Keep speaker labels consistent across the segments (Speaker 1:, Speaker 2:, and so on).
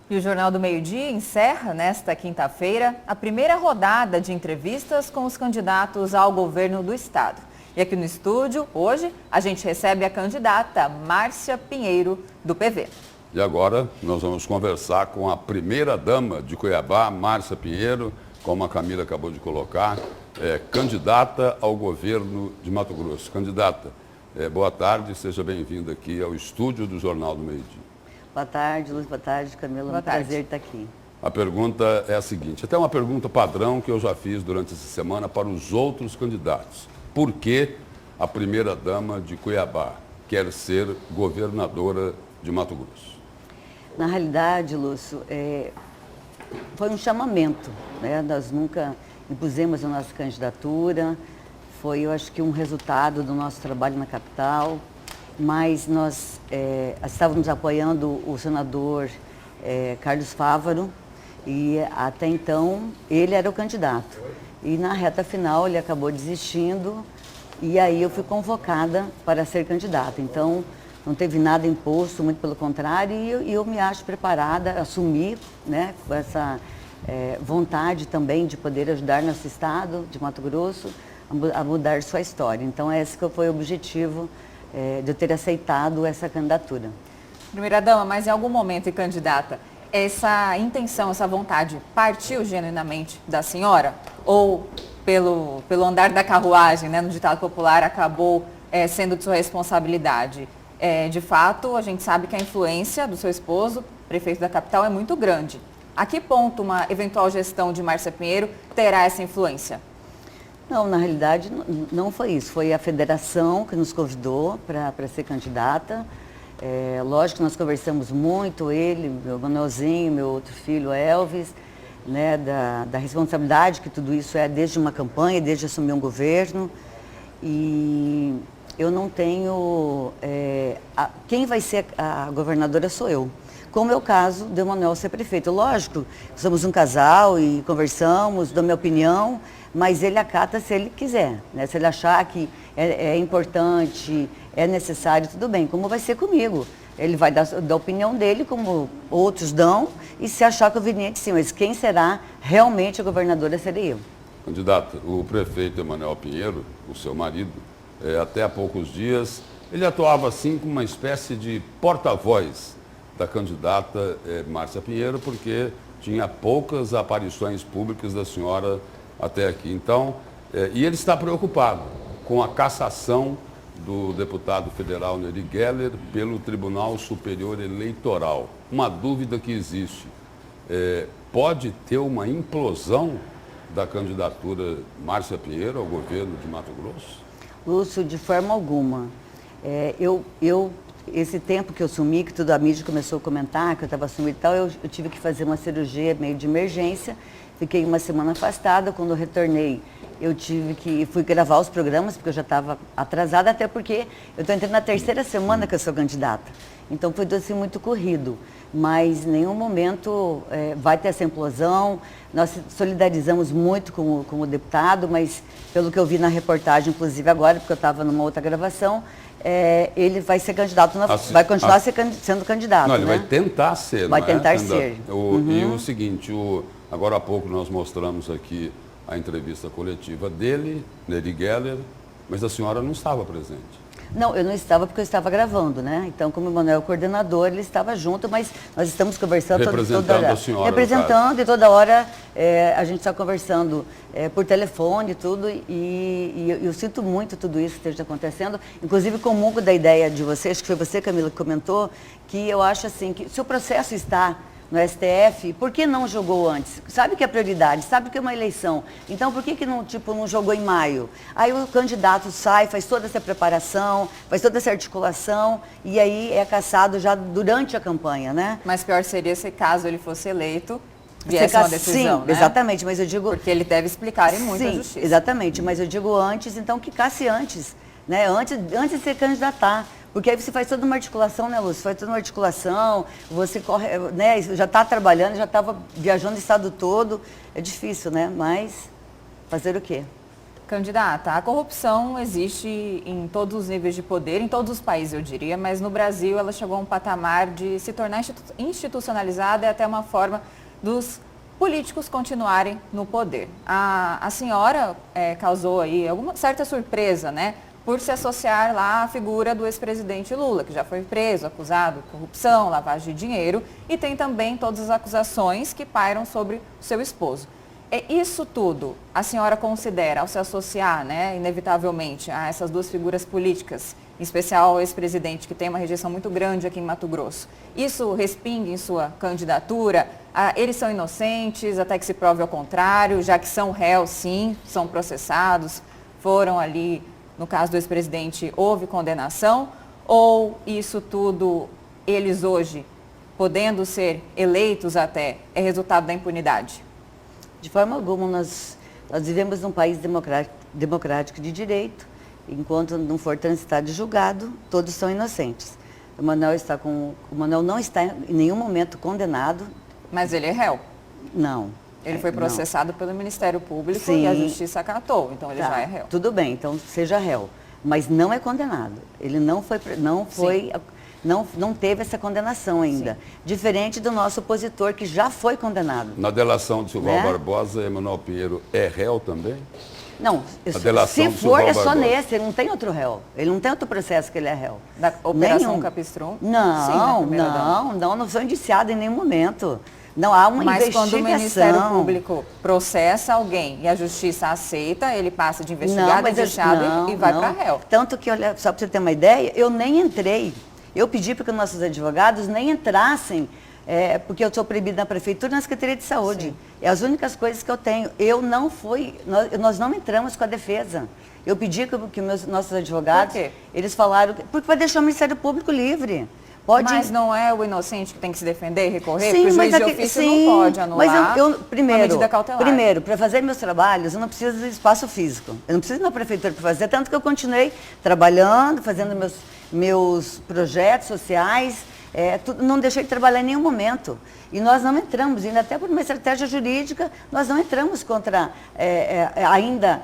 Speaker 1: E o Jornal do Meio-Dia encerra, nesta quinta-feira, a primeira rodada de entrevistas com os candidatos ao governo do estado. E aqui no estúdio, hoje, a gente recebe a candidata Márcia Pinheiro, do PV.
Speaker 2: E agora nós vamos conversar com a primeira-dama de Cuiabá, Márcia Pinheiro, como a Camila acabou de colocar, candidata ao governo de Mato Grosso. Candidata, boa tarde, seja bem-vinda aqui ao estúdio do Jornal do Meio-Dia.
Speaker 3: Boa tarde, Luz. Boa tarde, Camila.
Speaker 1: Boa tarde.
Speaker 3: Prazer estar aqui.
Speaker 2: A pergunta é a seguinte, até uma pergunta padrão que eu já fiz durante essa semana para os outros candidatos. Por que a primeira-dama de Cuiabá quer ser governadora de Mato Grosso?
Speaker 3: Na realidade, Lúcio, foi um chamamento, né? Nós nunca impusemos a nossa candidatura, foi, eu acho que, um resultado do nosso trabalho na capital, mas nós estávamos apoiando o senador Carlos Fávaro e até então ele era o candidato. E na reta final ele acabou desistindo e aí eu fui convocada para ser candidata. Então não teve nada imposto, muito pelo contrário, e eu me acho preparada a assumir, né, com essa vontade também de poder ajudar nosso estado de Mato Grosso a mudar sua história. Então esse que foi o objetivo de eu ter aceitado essa candidatura.
Speaker 1: Primeira-dama, mas em algum momento, candidata, essa intenção, essa vontade partiu genuinamente da senhora? Ou pelo andar da carruagem, né, no ditado popular, acabou sendo de sua responsabilidade? De fato, a gente sabe que a influência do seu esposo, prefeito da capital, é muito grande. A que ponto uma eventual gestão de Márcia Pinheiro terá essa influência?
Speaker 3: Não, na realidade não foi isso. Foi a federação que nos convidou para ser candidata. Lógico que nós conversamos muito, ele, meu Manuelzinho, meu outro filho Elvis, né, da responsabilidade que tudo isso é desde uma campanha, desde assumir um governo. E eu não tenho... quem vai ser a governadora sou eu. Como é o caso do Emanuel ser prefeito. Lógico, somos um casal e conversamos, dou minha opinião, mas ele acata se ele quiser, né? Se ele achar que é importante, é necessário, tudo bem, como vai ser comigo. Ele vai dar a opinião dele, como outros dão, e se achar conveniente, sim, mas quem será realmente a governadora serei eu.
Speaker 2: Candidata, o prefeito Emanuel Pinheiro, o seu marido, até há poucos dias, ele atuava assim como uma espécie de porta-voz da candidata Márcia Pinheiro, porque tinha poucas aparições públicas da senhora até aqui. Então, e ele está preocupado com a cassação do deputado federal Neri Geller pelo Tribunal Superior Eleitoral. Uma dúvida que existe, pode ter uma implosão da candidatura Márcia Pinheiro ao governo de Mato Grosso?
Speaker 3: Lúcio, de forma alguma. Esse tempo que eu sumi, que toda a mídia começou a comentar, que eu estava sumida e tal, eu tive que fazer uma cirurgia meio de emergência. Fiquei uma semana afastada. Quando eu retornei, fui gravar os programas, porque eu já estava atrasada, até porque eu estou entrando na terceira semana que eu sou candidata. Então foi assim, muito corrido. Mas em nenhum momento vai ter essa implosão. Nós solidarizamos muito com o deputado, mas pelo que eu vi na reportagem, inclusive agora, porque eu estava numa outra gravação, ele vai ser candidato, vai continuar sendo candidato.
Speaker 2: Não, ele
Speaker 3: né?
Speaker 2: vai tentar ser.
Speaker 3: Vai tentar ser.
Speaker 2: E o seguinte, agora há pouco nós mostramos aqui a entrevista coletiva dele, Neri Geller, mas a senhora não estava presente.
Speaker 3: Não, eu não estava porque eu estava gravando, né? Então, como o Emanuel é o coordenador, ele estava junto, mas nós estamos conversando
Speaker 2: representando
Speaker 3: toda hora.
Speaker 2: A senhora,
Speaker 3: representando, e toda hora a gente está conversando por telefone e tudo, e eu sinto muito tudo isso que esteja acontecendo. Inclusive, comungo da ideia de vocês, acho que foi você, Camila, que comentou, que eu acho assim, que se o processo está no STF, por que não jogou antes? Sabe que é prioridade, sabe que é uma eleição. Então, por que não jogou em maio? Aí o candidato sai, faz toda essa preparação, faz toda essa articulação, e aí é cassado já durante a campanha, né?
Speaker 1: Mas pior seria se caso ele fosse eleito, viesse uma decisão,
Speaker 3: sim,
Speaker 1: né?
Speaker 3: Exatamente, mas eu digo...
Speaker 1: Porque ele deve explicar em muito a justiça.
Speaker 3: Exatamente, mas eu digo antes, então que casse antes, né? Antes de se candidatar. Porque aí você faz toda uma articulação, né, Lúcio? Faz toda uma articulação, você corre, né? Já está trabalhando, já estava viajando o estado todo. É difícil, né? Mas fazer o quê?
Speaker 1: Candidata, a corrupção existe em todos os níveis de poder, em todos os países eu diria, mas no Brasil ela chegou a um patamar de se tornar institucionalizada e até uma forma dos políticos continuarem no poder. A senhora causou aí alguma certa surpresa, né, por se associar lá à figura do ex-presidente Lula, que já foi preso, acusado de corrupção, lavagem de dinheiro, e tem também todas as acusações que pairam sobre o seu esposo. Isso tudo a senhora considera, ao se associar, né, inevitavelmente, a essas duas figuras políticas, em especial ao ex-presidente, que tem uma rejeição muito grande aqui em Mato Grosso, isso respinga em sua candidatura? Eles são inocentes, até que se prove ao contrário, já que são réus, sim, são processados, foram ali, no caso do ex-presidente, houve condenação? Ou isso tudo, eles hoje, podendo ser eleitos até, é resultado da impunidade?
Speaker 3: De forma alguma, nós vivemos num país democrático de direito, enquanto não for transitado e julgado, todos são inocentes. O Manuel não está em nenhum momento condenado.
Speaker 1: Mas ele é réu?
Speaker 3: Não.
Speaker 1: Ele foi processado pelo Ministério Público.
Speaker 3: Sim.
Speaker 1: E a Justiça acatou, então ele
Speaker 3: Tá,
Speaker 1: já é réu.
Speaker 3: Tudo bem, então seja réu, mas não é condenado. Ele não teve essa condenação ainda. Sim. Diferente do nosso opositor, que já foi condenado.
Speaker 2: Na delação de Silval Barbosa, Emanuel Pinheiro é réu também?
Speaker 3: Não, se for é só nesse, ele não tem outro réu. Ele não tem outro processo que ele é réu.
Speaker 1: Da Operação Capistrum?
Speaker 3: Não sou indiciado em nenhum momento. Não há uma investigação.
Speaker 1: Mas quando o Ministério Público processa alguém e a Justiça aceita, ele passa de investigado, indiciado e vai para réu.
Speaker 3: Tanto que, olha, só para você ter uma ideia, eu nem entrei. Eu pedi para que nossos advogados nem entrassem, porque eu sou proibida na Prefeitura e na Secretaria de Saúde. Sim. É as únicas coisas que eu tenho. Eu não fui, nós não entramos com a defesa. Eu pedi que nossos advogados,
Speaker 1: por quê?
Speaker 3: Eles falaram, porque vai deixar o Ministério Público livre.
Speaker 1: Mas não é o inocente que tem que se defender e recorrer? Sim, porque o juiz de ofício não pode anular a medida cautelar.
Speaker 3: Primeiro, para fazer meus trabalhos, eu não preciso de espaço físico. Eu não preciso ir na prefeitura para fazer, tanto que eu continuei trabalhando, fazendo meus projetos sociais, não deixei de trabalhar em nenhum momento. E nós não entramos, ainda até por uma estratégia jurídica, nós não entramos contra, ainda,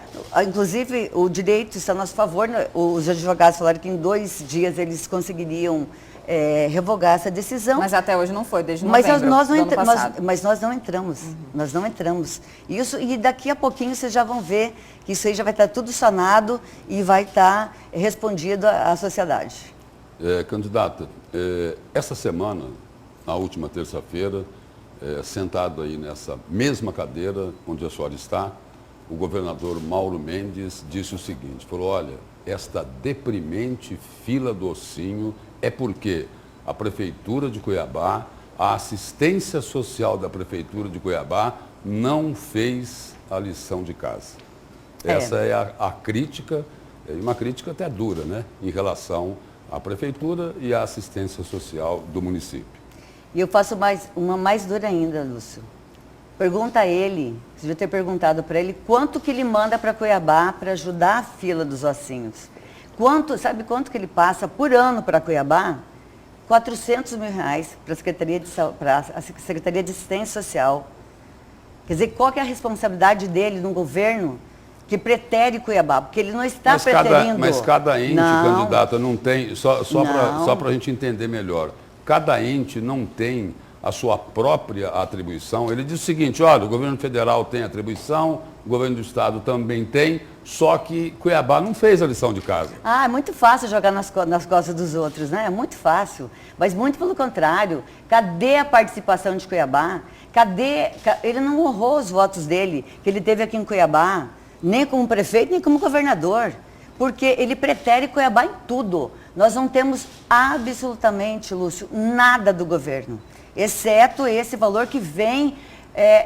Speaker 3: inclusive o direito está a nosso favor, os advogados falaram que em 2 dias eles conseguiriam revogar essa decisão.
Speaker 1: Mas até hoje não foi, desde novembro do ano passado.
Speaker 3: Mas nós não entramos, nós não entramos. E daqui a pouquinho vocês já vão ver que isso aí já vai estar tudo sanado e vai estar respondido à sociedade.
Speaker 2: Candidata, essa semana, na última terça-feira, sentado aí nessa mesma cadeira onde a senhora está, o governador Mauro Mendes disse o seguinte, falou, olha, esta deprimente fila do ossinho é porque a Prefeitura de Cuiabá, a assistência social da Prefeitura de Cuiabá não fez a lição de casa. Essa é a crítica, e uma crítica até dura, né, em relação à Prefeitura e à assistência social do município.
Speaker 3: E eu faço uma mais dura ainda, Lúcio. Pergunta a ele, você devia ter perguntado para ele, quanto que ele manda para Cuiabá para ajudar a fila dos ossinhos. Sabe quanto que ele passa por ano para Cuiabá? R$400 mil para a Secretaria de Assistência Social. Quer dizer, qual que é a responsabilidade dele no governo que pretere Cuiabá? Porque ele não está preterindo.
Speaker 2: Mas cada ente, candidata, não tem, só para a gente entender melhor, cada ente não tem a sua própria atribuição. Ele diz o seguinte, olha, o governo federal tem atribuição, o governo do estado também tem, só que Cuiabá não fez a lição de casa.
Speaker 3: É muito fácil jogar nas costas dos outros, né? É muito fácil. Mas muito pelo contrário. Cadê a participação de Cuiabá? Ele não honrou os votos dele, que ele teve aqui em Cuiabá, nem como prefeito, nem como governador. Porque ele pretere Cuiabá em tudo. Nós não temos absolutamente, Lúcio, nada do governo. Exceto esse valor que vem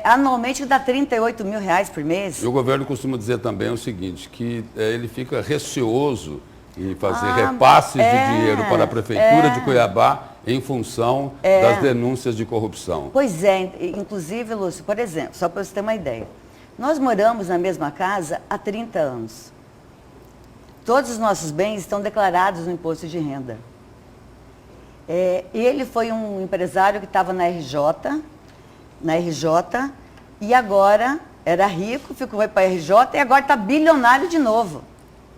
Speaker 3: anualmente, que dá R$38 mil por mês.
Speaker 2: E o governo costuma dizer também o seguinte, que ele fica receoso em fazer repasses de dinheiro para a Prefeitura de Cuiabá em função das denúncias de corrupção.
Speaker 3: Pois é, inclusive, Lúcio, por exemplo, só para você ter uma ideia, nós moramos na mesma casa há 30 anos. Todos os nossos bens estão declarados no imposto de renda. Ele foi um empresário que estava na RJ, e agora era rico, ficou para a RJ e agora está bilionário de novo,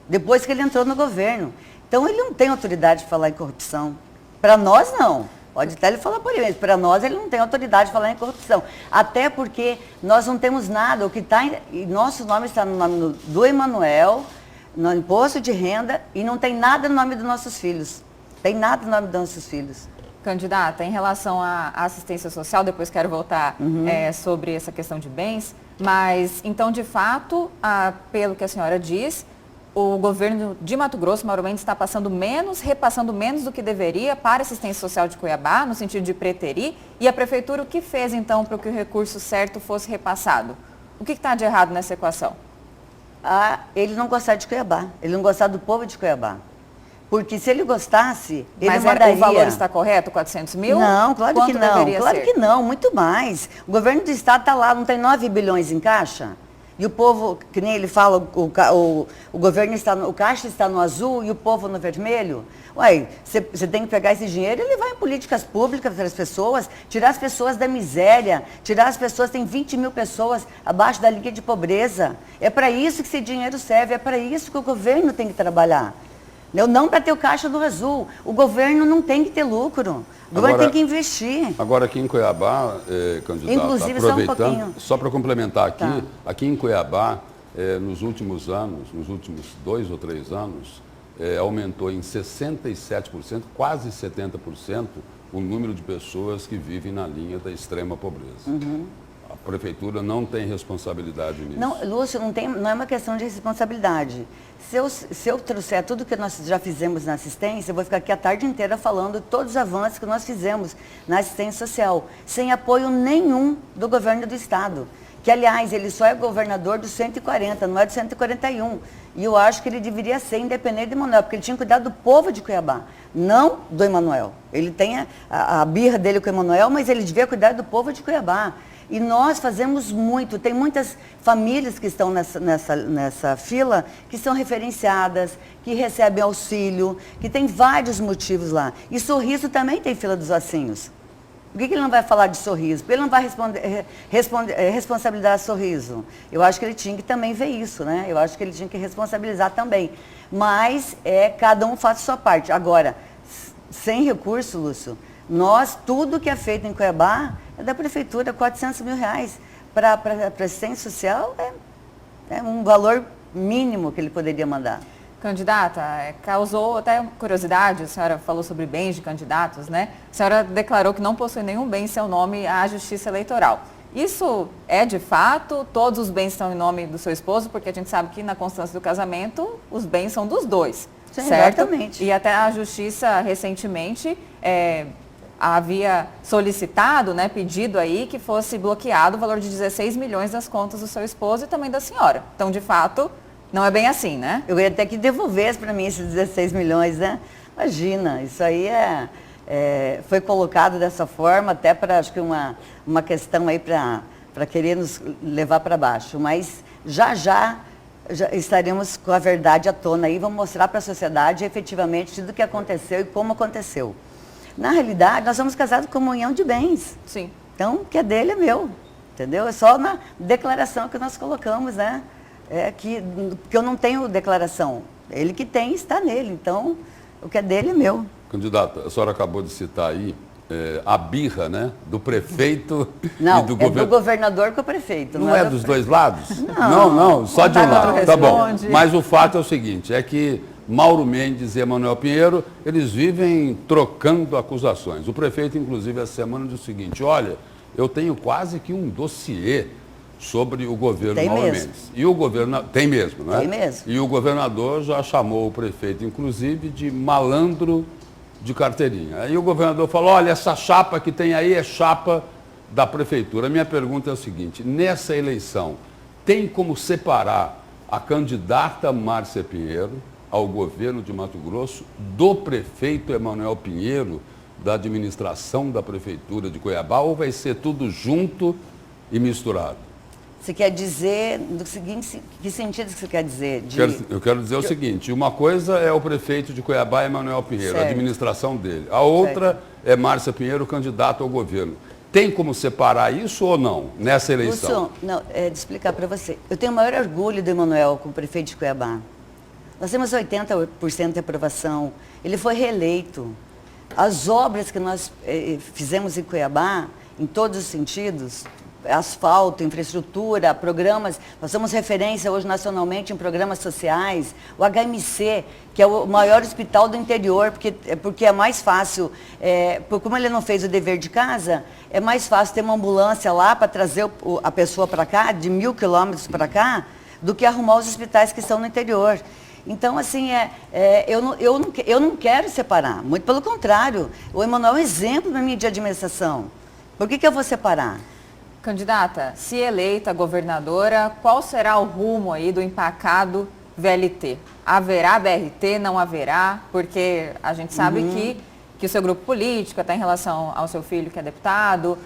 Speaker 3: depois que ele entrou no governo. Então ele não tem autoridade de falar em corrupção. Para nós, não. Pode até ele falar por ele, mas para nós ele não tem autoridade de falar em corrupção. Até porque nós não temos nada, o que está nosso nome está no nome do Emanuel, no imposto de renda, e não tem nada no nome dos nossos filhos. Tem nada no nome dos nossos filhos.
Speaker 1: Candidata, em relação à assistência social, depois quero voltar sobre essa questão de bens, mas então, de fato, pelo que a senhora diz, o governo de Mato Grosso, Mauro Mendes, está repassando menos do que deveria para a assistência social de Cuiabá, no sentido de preterir, e a prefeitura o que fez então para que o recurso certo fosse repassado? O que está de errado nessa equação?
Speaker 3: Ele não gostar de Cuiabá, ele não gostar do povo de Cuiabá. Porque se ele gostasse, ele mandaria...
Speaker 1: Mas o valor está correto, 400 mil?
Speaker 3: Não, claro que não. Claro
Speaker 1: ser?
Speaker 3: Que não, muito mais. O governo do estado está lá, não tem 9 bilhões em caixa? E o povo, que nem ele fala, o governo está, o caixa está no azul e o povo no vermelho? Uai, você tem que pegar esse dinheiro e levar em políticas públicas para as pessoas, tirar as pessoas da miséria, tirar as pessoas, tem 20 mil pessoas abaixo da linha de pobreza. É para isso que esse dinheiro serve, é para isso que o governo tem que trabalhar. Não para ter o caixa do azul. O governo não tem que ter lucro. O governo tem que investir.
Speaker 2: Agora aqui em Cuiabá, candidato,
Speaker 3: inclusive,
Speaker 2: aproveitando, só para complementar aqui,
Speaker 3: Tá.
Speaker 2: Aqui em Cuiabá, nos últimos anos, nos últimos 2 ou 3 anos, aumentou em 67%, quase 70%, o número de pessoas que vivem na linha da extrema pobreza. A prefeitura não tem responsabilidade nisso.
Speaker 3: Não, Lúcio, não é uma questão de responsabilidade. Se eu trouxer tudo que nós já fizemos na assistência, eu vou ficar aqui a tarde inteira falando todos os avanços que nós fizemos na assistência social, sem apoio nenhum do governo do estado. Que, aliás, ele só é governador dos 140, não é do 141. E eu acho que ele deveria ser independente do Emanuel, porque ele tinha cuidado do povo de Cuiabá, não do Emanuel. Ele tem a birra dele com o Emanuel, mas ele devia cuidar do povo de Cuiabá. E nós fazemos muito, tem muitas famílias que estão nessa fila, que são referenciadas, que recebem auxílio, que tem vários motivos lá. E Sorriso também tem fila dos ossinhos. Por que ele não vai falar de Sorriso? Porque ele não vai responsabilizar Sorriso. Eu acho que ele tinha que também ver isso, né? Eu acho que ele tinha que responsabilizar também. Mas cada um faz a sua parte. Agora, sem recurso, Lúcio, tudo que é feito em Cuiabá é da prefeitura, 400 mil reais. Para assistência social é um valor mínimo que ele poderia mandar.
Speaker 1: Candidata, causou até curiosidade, a senhora falou sobre bens de candidatos, né? A senhora declarou que não possui nenhum bem em seu nome à Justiça Eleitoral. Isso é de fato? Todos os bens estão em nome do seu esposo? Porque a gente sabe que na constância do casamento, os bens são dos dois,
Speaker 3: Sim,
Speaker 1: certo?
Speaker 3: Exatamente.
Speaker 1: E até a Justiça, recentemente, havia solicitado, né, pedido aí que fosse bloqueado o valor de 16 milhões das contas do seu esposo e também da senhora. Então, de fato, não é bem assim, né?
Speaker 3: Eu ia ter que devolver para mim esses 16 milhões, né? Imagina, isso aí foi colocado dessa forma até para, acho que uma questão aí para querer nos levar para baixo. Mas já estaremos com a verdade à tona aí, vamos mostrar para a sociedade efetivamente tudo o que aconteceu e como aconteceu. Na realidade, nós somos casados com comunhão de bens.
Speaker 1: Sim.
Speaker 3: Então, o que é dele é meu, entendeu? É só na declaração que nós colocamos, né? Porque eu não tenho declaração. Ele que tem, está nele. Então, o que é dele é meu.
Speaker 2: Candidata, a senhora acabou de citar aí a birra, né, do prefeito
Speaker 3: Não,
Speaker 2: e do governo.
Speaker 3: Do governador com o prefeito.
Speaker 2: Não é dos dois lados?
Speaker 3: Não.
Speaker 2: Não, só de um lado. Tá bom.
Speaker 1: Responde.
Speaker 2: Mas o fato é o seguinte, é que Mauro Mendes e Emanuel Pinheiro, eles vivem trocando acusações. O prefeito, inclusive, essa semana disse o seguinte, olha, eu tenho quase que um dossiê sobre o governo
Speaker 3: Tem
Speaker 2: Mauro
Speaker 3: mesmo.
Speaker 2: Mendes. E o governador, tem mesmo, né?
Speaker 3: Tem mesmo.
Speaker 2: E o governador já chamou o prefeito, inclusive, de malandro de carteirinha. Aí o governador falou, olha, essa chapa que tem aí é chapa da prefeitura. A minha pergunta é o seguinte, nessa eleição, tem como separar a candidata Márcia Pinheiro ao governo de Mato Grosso do prefeito Emanuel Pinheiro, da administração da prefeitura de Cuiabá, ou vai ser tudo junto e misturado?
Speaker 3: Você quer dizer, do seguinte, que sentido que você quer dizer?
Speaker 2: Eu quero dizer o seguinte, uma coisa é o prefeito de Cuiabá, Emanuel Pinheiro, a
Speaker 3: Certo.
Speaker 2: administração dele. A outra é Márcia Pinheiro, candidata ao governo. Tem como separar isso ou não, nessa eleição?
Speaker 3: Lúcio, não, de explicar para você. Eu tenho o maior orgulho do Emanuel como prefeito de Cuiabá. Nós temos 80% de aprovação. Ele foi reeleito. As obras que nós fizemos em Cuiabá, em todos os sentidos, asfalto, infraestrutura, programas, nós somos referência hoje nacionalmente em programas sociais, o HMC, que é o maior hospital do interior, porque é mais fácil, como ele não fez o dever de casa, é mais fácil ter uma ambulância lá para trazer a pessoa para cá, de 1.000 quilômetros para cá, do que arrumar os hospitais que estão no interior. Então, assim, eu não quero separar, muito pelo contrário, o Emanuel é um exemplo na minha de administração. Por que eu vou separar?
Speaker 1: Candidata, se eleita governadora, qual será o rumo aí do empacado VLT? Haverá BRT, não haverá? Porque a gente sabe que o seu grupo político, até em relação ao seu filho que é deputado,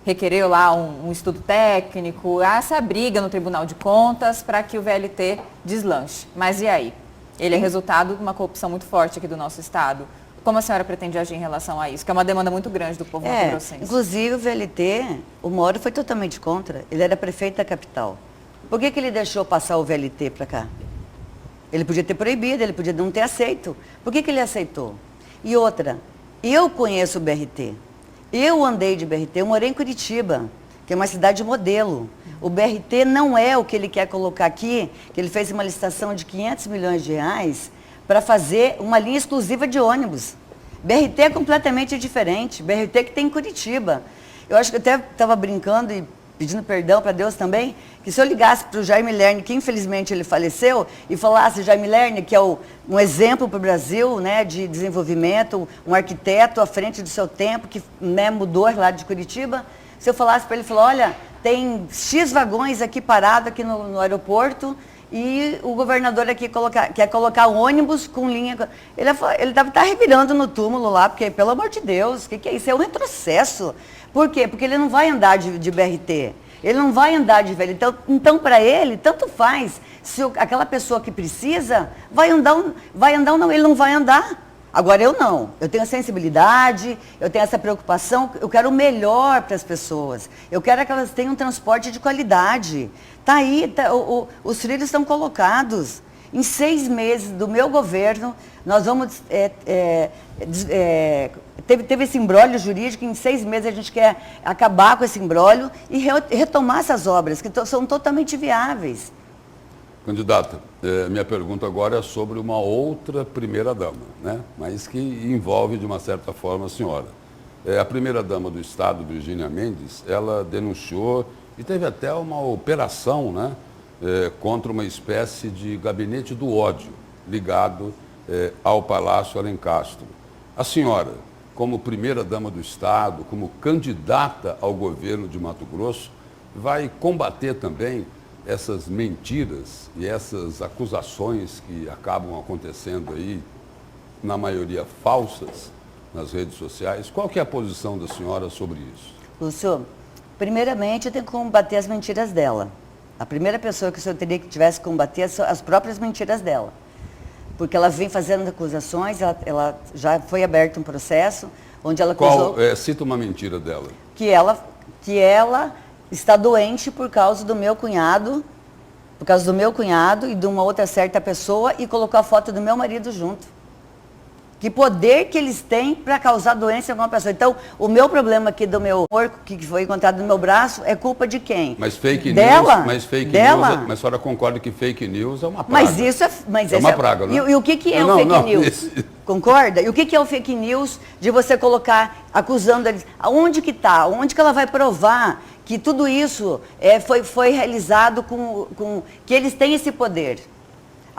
Speaker 1: requereu lá um estudo técnico, há essa briga no Tribunal de Contas para que o VLT deslanche. Mas e aí? Ele é resultado de uma corrupção muito forte aqui do nosso estado. Como a senhora pretende agir em relação a isso? Que é uma demanda muito grande do povo mato-grossense.
Speaker 3: Inclusive o VLT, o Moro foi totalmente contra. Ele era prefeito da capital. Por que ele deixou passar o VLT para cá? Ele podia ter proibido, ele podia não ter aceito. Por que ele aceitou? E outra, eu conheço o BRT. Eu andei de BRT, eu morei em Curitiba, que é uma cidade modelo. O BRT não é o que ele quer colocar aqui, que ele fez uma licitação de 500 milhões de reais para fazer uma linha exclusiva de ônibus. BRT é completamente diferente, BRT que tem em Curitiba. Eu acho que eu até estava brincando e pedindo perdão para Deus também, que se eu ligasse para o Jaime Lerner, que infelizmente ele faleceu, e falasse, Jaime Lerner, que é um exemplo para o Brasil, né, de desenvolvimento, um arquiteto à frente do seu tempo, que, né, mudou lá de Curitiba, se eu falasse para ele, olha, tem X vagões aqui parados aqui no aeroporto, e o governador aqui quer colocar ônibus com linha... Ele deve estar revirando no túmulo lá, porque, pelo amor de Deus, o que é isso? É um retrocesso. Por quê? Porque ele não vai andar de BRT. Ele não vai andar de velho. Então para ele, tanto faz. Se aquela pessoa que precisa, vai andar ou não, ele não vai andar. Agora eu não. Eu tenho a sensibilidade, eu tenho essa preocupação, eu quero o melhor para as pessoas. Eu quero que elas tenham um transporte de qualidade. Está aí, os trilhos estão colocados. Em 6 meses do meu governo, nós vamos... Teve esse imbróglio jurídico, em 6 meses a gente quer acabar com esse imbróglio e retomar essas obras, que são totalmente viáveis.
Speaker 2: Candidata, minha pergunta agora é sobre uma outra primeira-dama, né? Mas que envolve, de uma certa forma, a senhora. A primeira-dama do Estado, Virgínia Mendes, ela denunciou e teve até uma operação, né, contra uma espécie de gabinete do ódio ligado ao Palácio Alencastro. A senhora, como primeira-dama do Estado, como candidata ao governo de Mato Grosso, vai combater também essas mentiras e essas acusações que acabam acontecendo aí, na maioria falsas, nas redes sociais? Qual que é a posição da senhora sobre isso?
Speaker 3: Lúcio, primeiramente eu tenho que combater as mentiras dela. A primeira pessoa que o senhor teria que tivesse que combater são as próprias mentiras dela. Porque ela vem fazendo acusações, ela já foi aberto um processo onde ela acusou...
Speaker 2: Cita uma mentira dela.
Speaker 3: Que ela está doente por causa do meu cunhado, e de uma outra certa pessoa, e colocou a foto do meu marido junto. Que poder que eles têm para causar doença em alguma pessoa. Então, o meu problema aqui do meu porco, que foi encontrado no meu braço, é culpa de quem?
Speaker 2: Mas fake
Speaker 3: dela?
Speaker 2: News, mas a senhora concorda que fake news é uma praga?
Speaker 3: Mas isso é
Speaker 2: uma praga, não é?
Speaker 3: E o que é o fake news? Concorda? E o que é o fake news de você colocar, acusando eles? Aonde que está? Onde que ela vai provar que tudo isso foi realizado com que eles têm esse poder?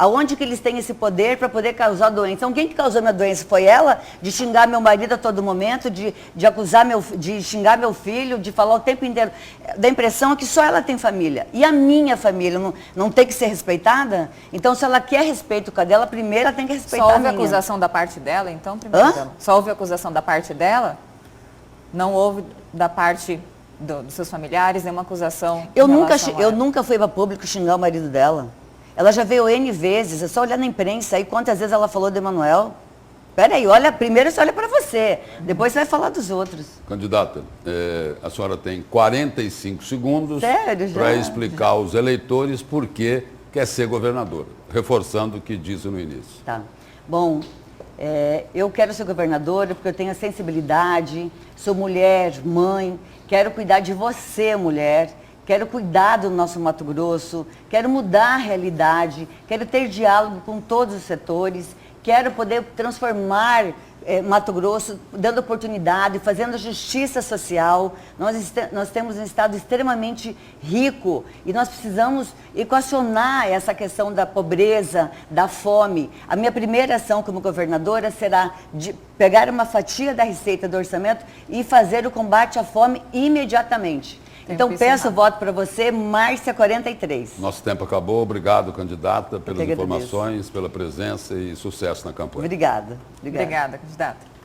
Speaker 3: Aonde que eles têm esse poder para poder causar doença? Então, quem que causou minha doença? Foi ela? De xingar meu marido a todo momento, de xingar meu filho, de falar o tempo inteiro. Da impressão que só ela tem família. E a minha família não tem que ser respeitada? Então, se ela quer respeito com a dela, primeiro ela tem que respeitar a minha.
Speaker 1: Só houve acusação da parte dela, então, primeiro? Só houve acusação da parte dela? Não houve da parte dos seus familiares nenhuma acusação?
Speaker 3: Eu nunca fui para público xingar o marido dela. Ela já veio N vezes, é só olhar na imprensa aí quantas vezes ela falou do Emanuel. Peraí, olha, primeiro você olha para você, depois você vai falar dos outros.
Speaker 2: Candidata, a senhora tem 45 segundos
Speaker 3: Sério, já?
Speaker 2: para explicar aos eleitores por que quer ser governadora, reforçando o que disse no início.
Speaker 3: Tá. Bom, eu quero ser governadora porque eu tenho a sensibilidade, sou mulher, mãe, quero cuidar de você, mulher, quero cuidar do nosso Mato Grosso, quero mudar a realidade, quero ter diálogo com todos os setores, quero poder transformar Mato Grosso, dando oportunidade, fazendo justiça social. Nós temos um estado extremamente rico e nós precisamos equacionar essa questão da pobreza, da fome. A minha primeira ação como governadora será de pegar uma fatia da receita do orçamento e fazer o combate à fome imediatamente. Então, peço o voto para você, Márcia 43.
Speaker 2: Nosso tempo acabou. Obrigado, candidata, pelas
Speaker 3: agradeço.
Speaker 2: informações, pela presença e sucesso na campanha.
Speaker 3: Obrigada.
Speaker 1: Obrigada, candidata.